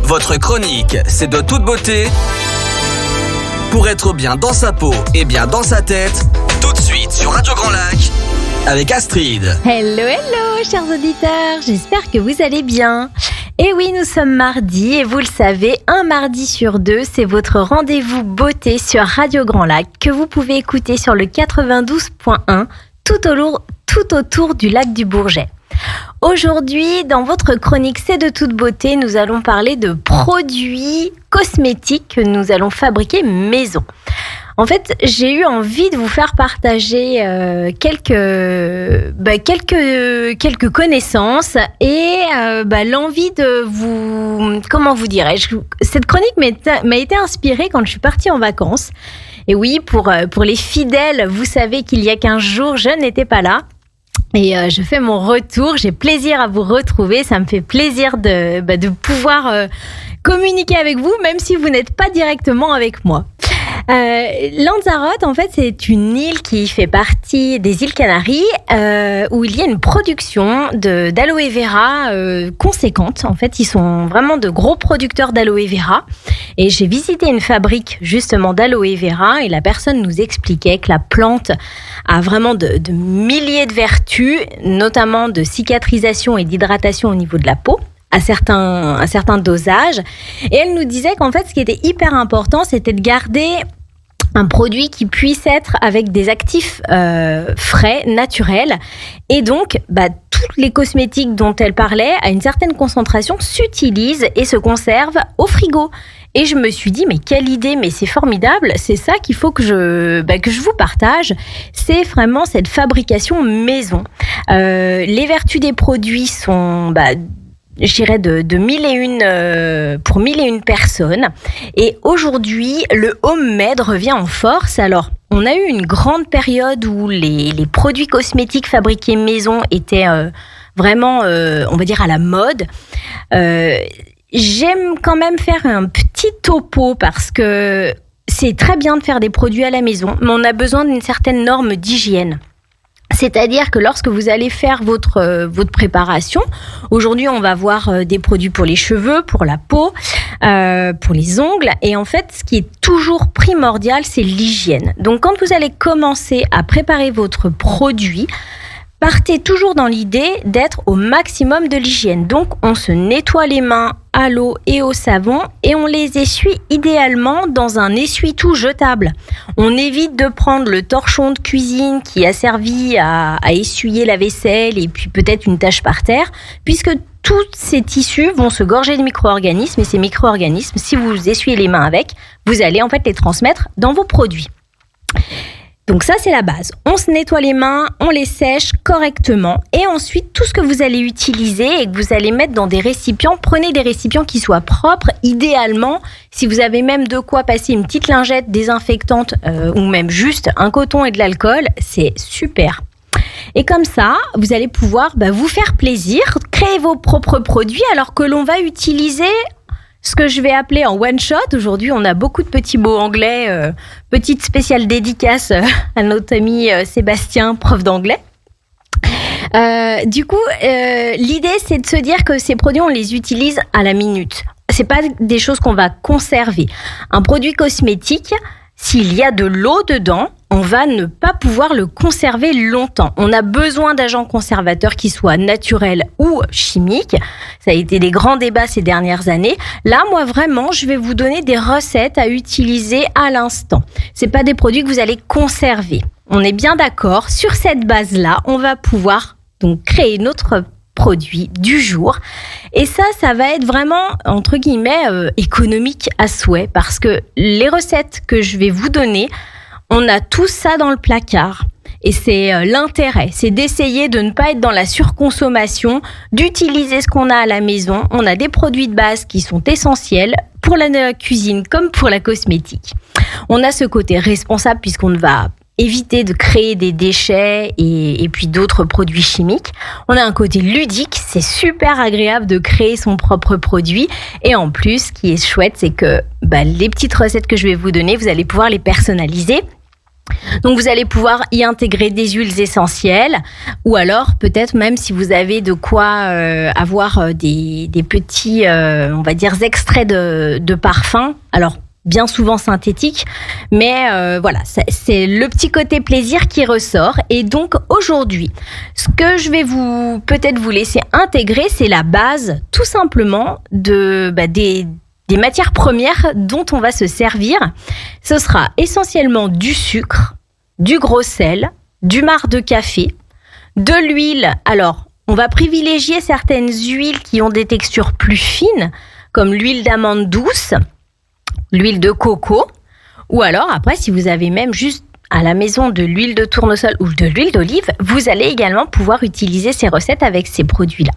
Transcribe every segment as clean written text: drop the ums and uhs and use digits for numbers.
Votre chronique, c'est de toute beauté. Pour être bien dans sa peau et bien dans sa tête, tout de suite sur Radio Grand Lac, avec Astrid. Hello, chers auditeurs, j'espère que vous allez bien. Et oui, nous sommes mardi et vous le savez, un mardi sur deux, c'est votre rendez-vous beauté sur Radio Grand Lac que vous pouvez écouter sur le 92.1 tout autour du lac du Bourget. Aujourd'hui, dans votre chronique C'est de toute beauté, nous allons parler de produits cosmétiques que nous allons fabriquer maison. En fait, j'ai eu envie de vous faire partager quelques connaissances et l'envie de vous... Comment vous dirais-je ? Cette chronique m'a été inspirée quand je suis partie en vacances. Et oui, pour les fidèles, vous savez qu'il y a 15 jours, je n'étais pas là. Et je fais mon retour, j'ai plaisir à vous retrouver, ça me fait plaisir de pouvoir communiquer avec vous, même si vous n'êtes pas directement avec moi. Lanzarote, en fait, c'est une île qui fait partie des îles Canaries où il y a une production d'aloe vera conséquente. En fait, ils sont vraiment de gros producteurs d'aloe vera. Et j'ai visité une fabrique justement d'aloe vera et la personne nous expliquait que la plante a vraiment de milliers de vertus, notamment de cicatrisation et d'hydratation au niveau de la peau. À certains dosages. Et elle nous disait qu'en fait, ce qui était hyper important, c'était de garder un produit qui puisse être avec des actifs frais, naturels. Et donc, tous les cosmétiques dont elle parlait, à une certaine concentration, s'utilisent et se conservent au frigo. Et je me suis dit, mais quelle idée, mais c'est formidable, c'est ça qu'il faut que je vous partage, c'est vraiment cette fabrication maison. Les vertus des produits sont... je dirais de 1001 pour 1001 personnes. Et aujourd'hui, le homemade revient en force. Alors, on a eu une grande période où les produits cosmétiques fabriqués maison étaient vraiment, on va dire, à la mode. J'aime quand même faire un petit topo parce que c'est très bien de faire des produits à la maison, mais on a besoin d'une certaine norme d'hygiène. C'est-à-dire que lorsque vous allez faire votre préparation, aujourd'hui on va voir des produits pour les cheveux, pour la peau, pour les ongles. Et en fait, ce qui est toujours primordial, c'est l'hygiène. Donc quand vous allez commencer à préparer votre produit, partez toujours dans l'idée d'être au maximum de l'hygiène. Donc on se nettoie les mains à l'eau et au savon et on les essuie idéalement dans un essuie-tout jetable. On évite de prendre le torchon de cuisine qui a servi à essuyer la vaisselle et puis peut-être une tache par terre, puisque tous ces tissus vont se gorger de micro-organismes et ces micro-organismes, si vous essuyez les mains avec, vous allez en fait les transmettre dans vos produits. Donc ça, c'est la base. On se nettoie les mains, on les sèche correctement. Et ensuite, tout ce que vous allez utiliser et que vous allez mettre dans des récipients, prenez des récipients qui soient propres. Idéalement, si vous avez même de quoi passer une petite lingette désinfectante ou même juste un coton et de l'alcool, c'est super. Et comme ça, vous allez pouvoir vous faire plaisir, créer vos propres produits alors que l'on va utiliser... ce que je vais appeler en one shot. Aujourd'hui, on a beaucoup de petits mots anglais. Petite spéciale dédicace à notre ami Sébastien, prof d'anglais. Du coup, l'idée, c'est de se dire que ces produits, on les utilise à la minute. C'est pas des choses qu'on va conserver. Un produit cosmétique, s'il y a de l'eau dedans, on va ne pas pouvoir le conserver longtemps. On a besoin d'agents conservateurs qui soient naturels ou chimiques. Ça a été des grands débats ces dernières années. Là, moi, vraiment, je vais vous donner des recettes à utiliser à l'instant. C'est pas des produits que vous allez conserver. On est bien d'accord. Sur cette base-là, on va pouvoir donc créer notre produit du jour. Et ça va être vraiment, entre guillemets, économique à souhait. Parce que les recettes que je vais vous donner, on a tout ça dans le placard. Et c'est l'intérêt, c'est d'essayer de ne pas être dans la surconsommation, d'utiliser ce qu'on a à la maison. On a des produits de base qui sont essentiels pour la cuisine comme pour la cosmétique. On a ce côté responsable puisqu'on va éviter de créer des déchets et puis d'autres produits chimiques. On a un côté ludique, c'est super agréable de créer son propre produit. Et en plus, ce qui est chouette, c'est que les petites recettes que je vais vous donner, vous allez pouvoir les personnaliser Donc vous allez pouvoir y intégrer des huiles essentielles ou alors peut-être même si vous avez de quoi avoir des petits, on va dire, extraits de parfum. Alors bien souvent synthétiques, mais voilà, c'est le petit côté plaisir qui ressort. Et donc aujourd'hui, ce que je vais peut-être vous laisser intégrer, c'est la base tout simplement des matières premières dont on va se servir. Ce sera essentiellement du sucre, du gros sel, du marc de café, de l'huile. Alors, on va privilégier certaines huiles qui ont des textures plus fines, comme l'huile d'amande douce, l'huile de coco, ou alors après, si vous avez même juste à la maison de l'huile de tournesol ou de l'huile d'olive, vous allez également pouvoir utiliser ces recettes avec ces produits-là.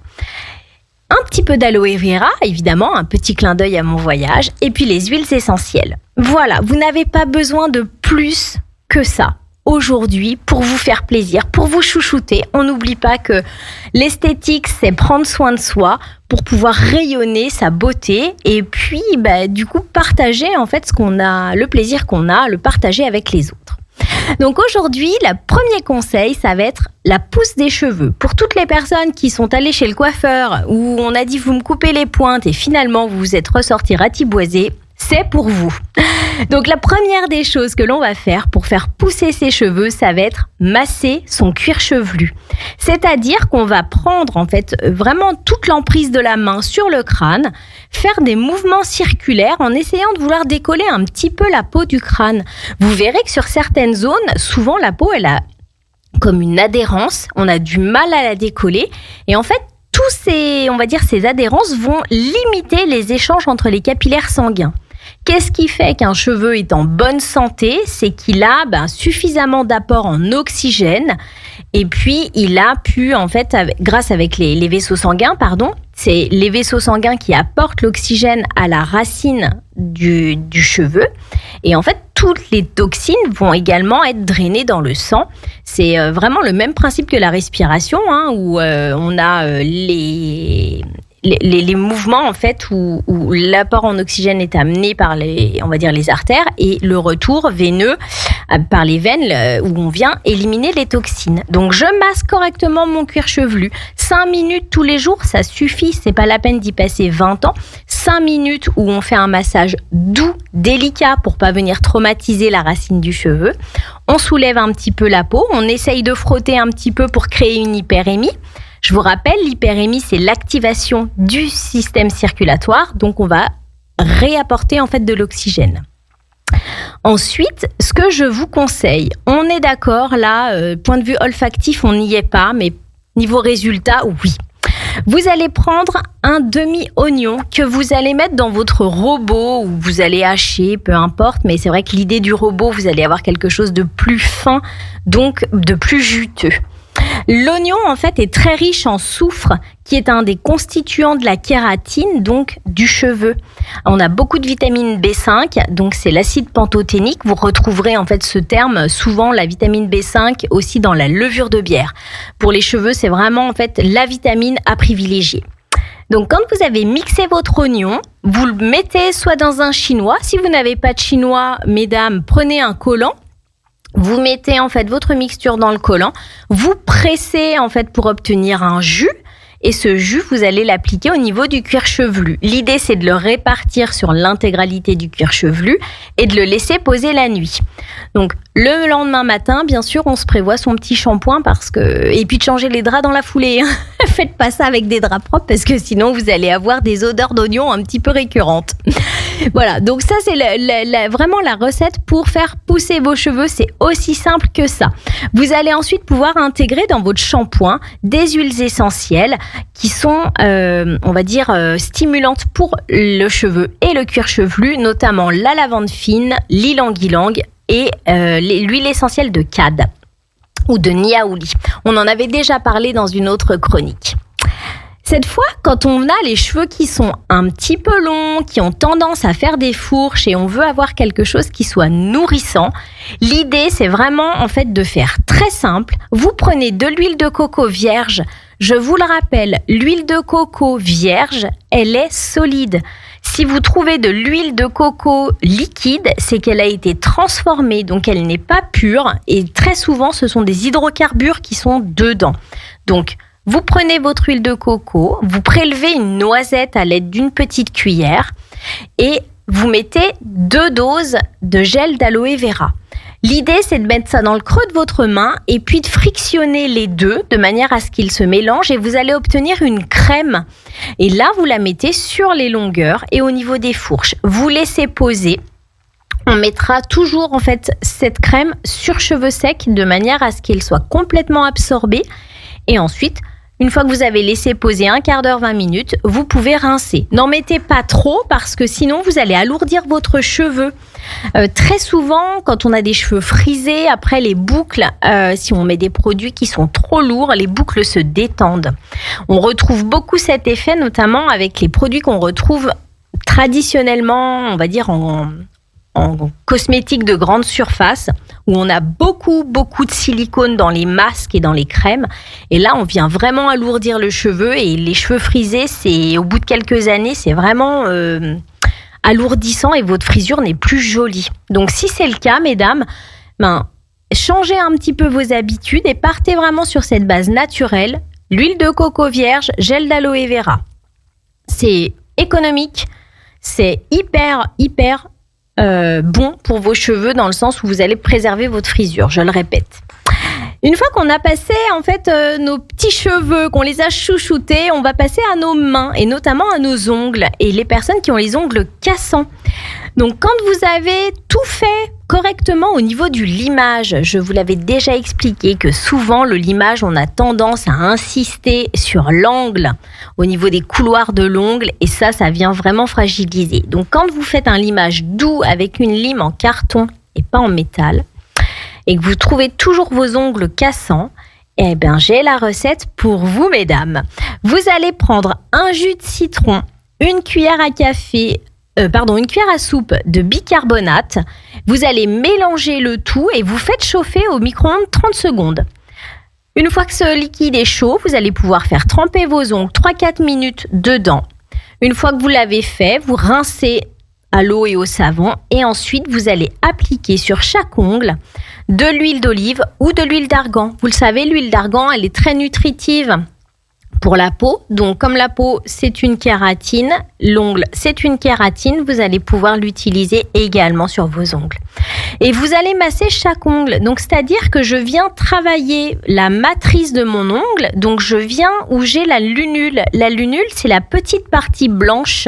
Un petit peu d'aloe vera, évidemment, un petit clin d'œil à mon voyage, et puis les huiles essentielles. Voilà, vous n'avez pas besoin de plus que ça aujourd'hui pour vous faire plaisir, pour vous chouchouter. On n'oublie pas que l'esthétique, c'est prendre soin de soi pour pouvoir rayonner sa beauté et puis du coup partager en fait ce qu'on a, le plaisir qu'on a, le partager avec les autres. Donc aujourd'hui, le premier conseil, ça va être la pousse des cheveux. Pour toutes les personnes qui sont allées chez le coiffeur où on a dit vous me coupez les pointes et finalement vous vous êtes ressorti ratiboisé, c'est pour vous. Donc la première des choses que l'on va faire pour faire pousser ses cheveux, ça va être masser son cuir chevelu. C'est-à-dire qu'on va prendre en fait vraiment toute l'emprise de la main sur le crâne, faire des mouvements circulaires en essayant de vouloir décoller un petit peu la peau du crâne. Vous verrez que sur certaines zones, souvent la peau elle a comme une adhérence, on a du mal à la décoller et en fait tous ces adhérences vont limiter les échanges entre les capillaires sanguins. Qu'est-ce qui fait qu'un cheveu est en bonne santé? C'est qu'il a suffisamment d'apport en oxygène et puis il a pu, en fait, grâce avec les vaisseaux sanguins, c'est les vaisseaux sanguins qui apportent l'oxygène à la racine du cheveu. Et en fait, toutes les toxines vont également être drainées dans le sang. C'est vraiment le même principe que la respiration, où on a les mouvements en fait où l'apport en oxygène est amené par les artères et le retour veineux par les veines où on vient éliminer les toxines. Donc je masse correctement mon cuir chevelu. 5 minutes tous les jours, ça suffit, c'est pas la peine d'y passer 20 ans. 5 minutes où on fait un massage doux, délicat pour pas venir traumatiser la racine du cheveu. On soulève un petit peu la peau, on essaye de frotter un petit peu pour créer une hyperémie. Je vous rappelle, l'hyperémie, c'est l'activation du système circulatoire, donc on va réapporter en fait de l'oxygène. Ensuite, ce que je vous conseille, on est d'accord là, point de vue olfactif, on n'y est pas, mais niveau résultat, oui. Vous allez prendre un demi-oignon que vous allez mettre dans votre robot ou vous allez hacher, peu importe, mais c'est vrai que l'idée du robot, vous allez avoir quelque chose de plus fin, donc de plus juteux. L'oignon, en fait, est très riche en soufre, qui est un des constituants de la kératine, donc du cheveu. On a beaucoup de vitamine B5, donc c'est l'acide pantothénique. Vous retrouverez en fait ce terme, souvent la vitamine B5, aussi dans la levure de bière. Pour les cheveux, c'est vraiment en fait la vitamine à privilégier. Donc quand vous avez mixé votre oignon, vous le mettez soit dans un chinois. Si vous n'avez pas de chinois, mesdames, prenez un collant. Vous mettez en fait votre mixture dans le collant, vous pressez en fait pour obtenir un jus et ce jus vous allez l'appliquer au niveau du cuir chevelu. L'idée c'est de le répartir sur l'intégralité du cuir chevelu et de le laisser poser la nuit. Donc le lendemain matin, bien sûr, on se prévoit son petit shampoing et puis de changer les draps dans la foulée. Faites pas ça avec des draps propres parce que sinon vous allez avoir des odeurs d'oignon un petit peu récurrentes. Voilà, donc ça c'est vraiment la recette pour faire pousser vos cheveux, c'est aussi simple que ça. Vous allez ensuite pouvoir intégrer dans votre shampoing des huiles essentielles qui sont, stimulantes pour le cheveu et le cuir chevelu, notamment la lavande fine, l'ylang-ylang et l'huile essentielle de cad ou de niaouli. On en avait déjà parlé dans une autre chronique. Cette fois, quand on a les cheveux qui sont un petit peu longs, qui ont tendance à faire des fourches et on veut avoir quelque chose qui soit nourrissant, l'idée c'est vraiment en fait de faire très simple. Vous prenez de l'huile de coco vierge Je vous le rappelle, l'huile de coco vierge, elle est solide. Si vous trouvez de l'huile de coco liquide, c'est qu'elle a été transformée, donc elle n'est pas pure. Et très souvent, ce sont des hydrocarbures qui sont dedans. Donc, vous prenez votre huile de coco, vous prélevez une noisette à l'aide d'une petite cuillère et vous mettez 2 doses de gel d'aloe vera. L'idée, c'est de mettre ça dans le creux de votre main et puis de frictionner les deux de manière à ce qu'ils se mélangent et vous allez obtenir une crème. Et là, vous la mettez sur les longueurs et au niveau des fourches. Vous laissez poser. On mettra toujours en fait cette crème sur cheveux secs de manière à ce qu'elle soit complètement absorbée. Et ensuite, une fois que vous avez laissé poser un quart d'heure, 20 minutes, vous pouvez rincer. N'en mettez pas trop parce que sinon vous allez alourdir votre cheveu. Très souvent, quand on a des cheveux frisés, après les boucles, si on met des produits qui sont trop lourds, les boucles se détendent. On retrouve beaucoup cet effet, notamment avec les produits qu'on retrouve traditionnellement, on va dire en cosmétiques de grande surface, où on a beaucoup de silicone dans les masques et dans les crèmes. Et là, on vient vraiment alourdir le cheveu. Et les cheveux frisés, au bout de quelques années, c'est vraiment alourdissant et votre frisure n'est plus jolie. Donc, si c'est le cas, mesdames, changez un petit peu vos habitudes et partez vraiment sur cette base naturelle. L'huile de coco vierge, gel d'aloe vera. C'est économique, c'est hyper bon pour vos cheveux dans le sens où vous allez préserver votre frisure, je le répète. Une fois qu'on a passé en fait nos petits cheveux, qu'on les a chouchoutés, on va passer à nos mains et notamment à nos ongles et les personnes qui ont les ongles cassants. Donc quand vous avez tout fait correctement au niveau du limage, je vous l'avais déjà expliqué que souvent le limage, on a tendance à insister sur l'angle au niveau des couloirs de l'ongle et ça vient vraiment fragiliser. Donc quand vous faites un limage doux avec une lime en carton et pas en métal et que vous trouvez toujours vos ongles cassants, j'ai la recette pour vous mesdames. Vous allez prendre un jus de citron, une cuillère à soupe de bicarbonate. Vous allez mélanger le tout et vous faites chauffer au micro-ondes 30 secondes. Une fois que ce liquide est chaud, vous allez pouvoir faire tremper vos ongles 3-4 minutes dedans. Une fois que vous l'avez fait, vous rincez à l'eau et au savon et ensuite vous allez appliquer sur chaque ongle de l'huile d'olive ou de l'huile d'argan. Vous le savez, l'huile d'argan, elle est très nutritive pour la peau. Donc, comme la peau, c'est une kératine, l'ongle, c'est une kératine, vous allez pouvoir l'utiliser également sur vos ongles. Et vous allez masser chaque ongle. Donc, c'est-à-dire que je viens travailler la matrice de mon ongle. Donc, je viens où j'ai la lunule. La lunule, c'est la petite partie blanche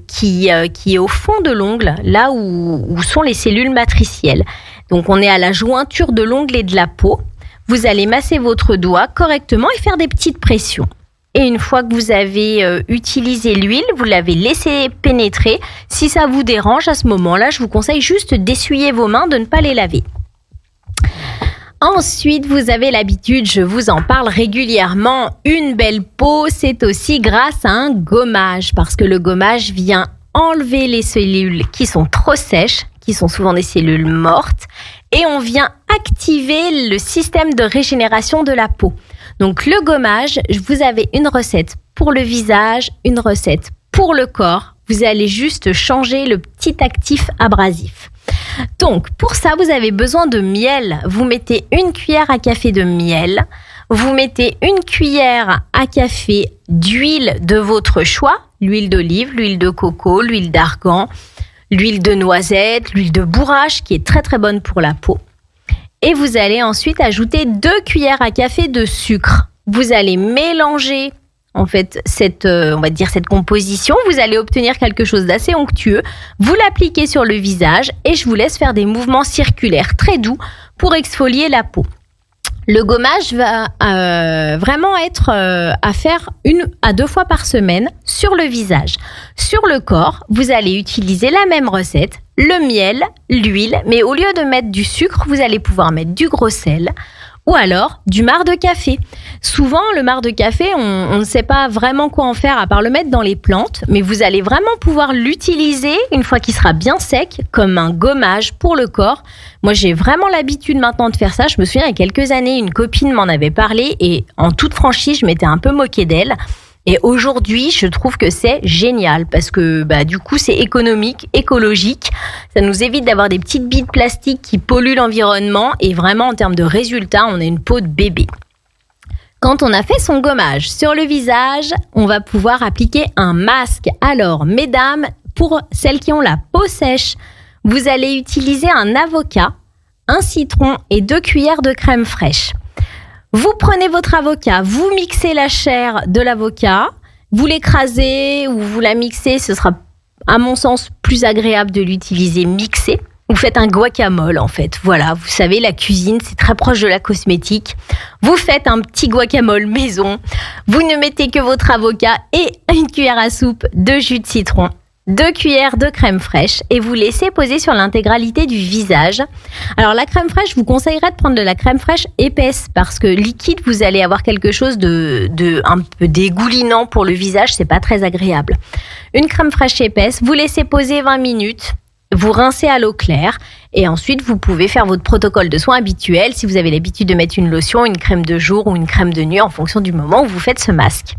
qui est au fond de l'ongle, là où sont les cellules matricielles. Donc, on est à la jointure de l'ongle et de la peau. Vous allez masser votre doigt correctement et faire des petites pressions. Et une fois que vous avez utilisé l'huile, vous l'avez laissé pénétrer. Si ça vous dérange, à ce moment-là, je vous conseille juste d'essuyer vos mains, de ne pas les laver. Ensuite, vous avez l'habitude, je vous en parle régulièrement, une belle peau, c'est aussi grâce à un gommage. Parce que le gommage vient enlever les cellules qui sont trop sèches, qui sont souvent des cellules mortes, et on vient activer le système de régénération de la peau. Donc le gommage, vous avez une recette pour le visage, une recette pour le corps. Vous allez juste changer le petit actif abrasif. Donc pour ça, vous avez besoin de miel. Vous mettez une cuillère à café de miel. Vous mettez une cuillère à café d'huile de votre choix. L'huile d'olive, l'huile de coco, l'huile d'argan, l'huile de noisette, l'huile de bourrache qui est très très bonne pour la peau. Et vous allez ensuite ajouter 2 cuillères à café de sucre. Vous allez mélanger en fait cette composition. Vous allez obtenir quelque chose d'assez onctueux. Vous l'appliquez sur le visage et je vous laisse faire des mouvements circulaires très doux pour exfolier la peau. Le gommage va vraiment être à faire 1 à 2 fois par semaine sur le visage. Sur le corps, vous allez utiliser la même recette, le miel, l'huile, mais au lieu de mettre du sucre, vous allez pouvoir mettre du gros sel ou alors du marc de café. Souvent, le marc de café, on ne sait pas vraiment quoi en faire à part le mettre dans les plantes, mais vous allez vraiment pouvoir l'utiliser une fois qu'il sera bien sec comme un gommage pour le corps. Moi, j'ai vraiment l'habitude maintenant de faire ça. Je me souviens, il y a quelques années, une copine m'en avait parlé et en toute franchise, je m'étais un peu moquée d'elle. Et aujourd'hui, je trouve que c'est génial parce que du coup, c'est économique, écologique. Ça nous évite d'avoir des petites billes de plastique qui polluent l'environnement et vraiment, en termes de résultats, on a une peau de bébé. Quand on a fait son gommage sur le visage, on va pouvoir appliquer un masque. Alors, mesdames, pour celles qui ont la peau sèche, vous allez utiliser un avocat, un citron et 2 cuillères de crème fraîche. Vous prenez votre avocat, vous mixez la chair de l'avocat, vous l'écrasez ou vous la mixez, ce sera à mon sens plus agréable de l'utiliser mixé. Vous faites un guacamole en fait, voilà, vous savez la cuisine c'est très proche de la cosmétique. Vous faites un petit guacamole maison, vous ne mettez que votre avocat et une cuillère à soupe de jus de citron. 2 cuillères de crème fraîche et vous laissez poser sur l'intégralité du visage. Alors la crème fraîche, je vous conseillerais de prendre de la crème fraîche épaisse parce que liquide, vous allez avoir quelque chose de un peu dégoulinant pour le visage, c'est pas très agréable. Une crème fraîche épaisse, vous laissez poser 20 minutes, vous rincez à l'eau claire et ensuite vous pouvez faire votre protocole de soins habituel si vous avez l'habitude de mettre une lotion, une crème de jour ou une crème de nuit en fonction du moment où vous faites ce masque.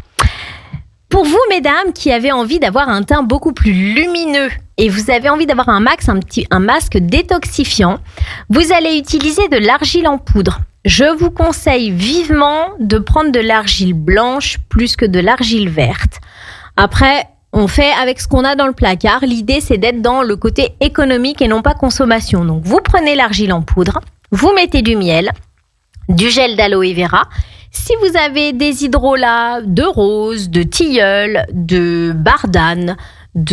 Pour vous, mesdames, qui avez envie d'avoir un teint beaucoup plus lumineux et vous avez envie d'avoir un masque détoxifiant, vous allez utiliser de l'argile en poudre. Je vous conseille vivement de prendre de l'argile blanche plus que de l'argile verte. Après, on fait avec ce qu'on a dans le placard. L'idée, c'est d'être dans le côté économique et non pas consommation. Donc, vous prenez l'argile en poudre, vous mettez du miel, du gel d'aloe vera. Si vous avez des hydrolats de rose, de tilleul, de bardane, vous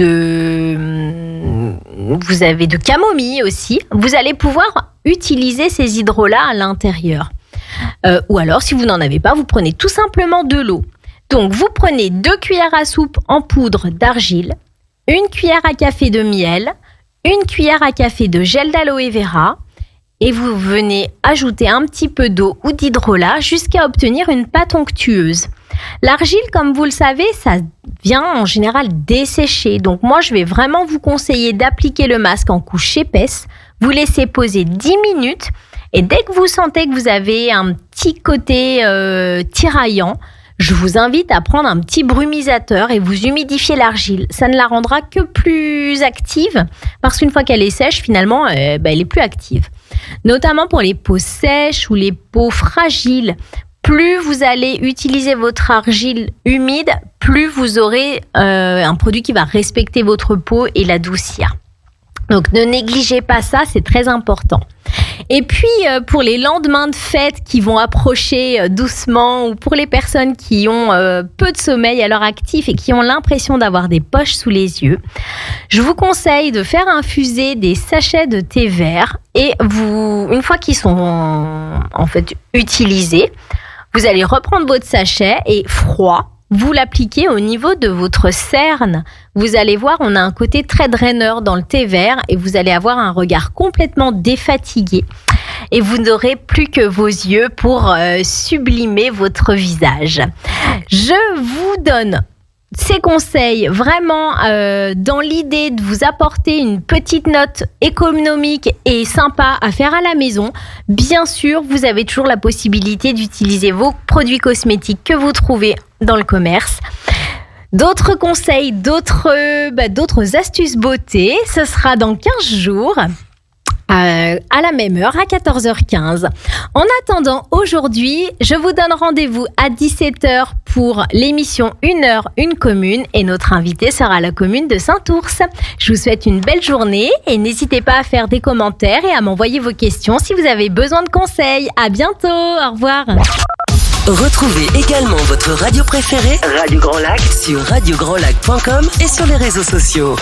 avez de camomille aussi, vous allez pouvoir utiliser ces hydrolats à l'intérieur. Ou alors, si vous n'en avez pas, vous prenez tout simplement de l'eau. Donc, vous prenez 2 cuillères à soupe en poudre d'argile, 1 cuillère à café de miel, 1 cuillère à café de gel d'aloe vera, et vous venez ajouter un petit peu d'eau ou d'hydrolat jusqu'à obtenir une pâte onctueuse. L'argile, comme vous le savez, ça vient en général dessécher. Donc moi, je vais vraiment vous conseiller d'appliquer le masque en couche épaisse. Vous laissez poser 10 minutes et dès que vous sentez que vous avez un petit côté tiraillant, je vous invite à prendre un petit brumisateur et vous humidifier l'argile. Ça ne la rendra que plus active parce qu'une fois qu'elle est sèche, finalement, elle est plus active. Notamment pour les peaux sèches ou les peaux fragiles, plus vous allez utiliser votre argile humide, plus vous aurez un produit qui va respecter votre peau et l'adoucir. Donc ne négligez pas ça, c'est très important. Et puis pour les lendemains de fête qui vont approcher doucement ou pour les personnes qui ont peu de sommeil à l'heure active et qui ont l'impression d'avoir des poches sous les yeux, je vous conseille de faire infuser des sachets de thé vert et une fois qu'ils sont en fait utilisés, vous allez reprendre votre sachet et froid. Vous l'appliquez au niveau de votre cerne. Vous allez voir, on a un côté très draineur dans le thé vert et vous allez avoir un regard complètement défatigué. Et vous n'aurez plus que vos yeux pour sublimer votre visage. Je vous donne ces conseils vraiment dans l'idée de vous apporter une petite note économique et sympa à faire à la maison. Bien sûr, vous avez toujours la possibilité d'utiliser vos produits cosmétiques que vous trouvez dans le commerce. D'autres conseils, d'autres astuces beauté, ce sera dans 15 jours. À la même heure, à 14h15. En attendant, aujourd'hui, je vous donne rendez-vous à 17h pour l'émission 1 heure, une commune et notre invité sera la commune de Saint-Ours. Je vous souhaite une belle journée et n'hésitez pas à faire des commentaires et à m'envoyer vos questions si vous avez besoin de conseils. À bientôt, au revoir. Retrouvez également votre radio préférée, Radio Grand Lac, sur radiograndlac.com et sur les réseaux sociaux.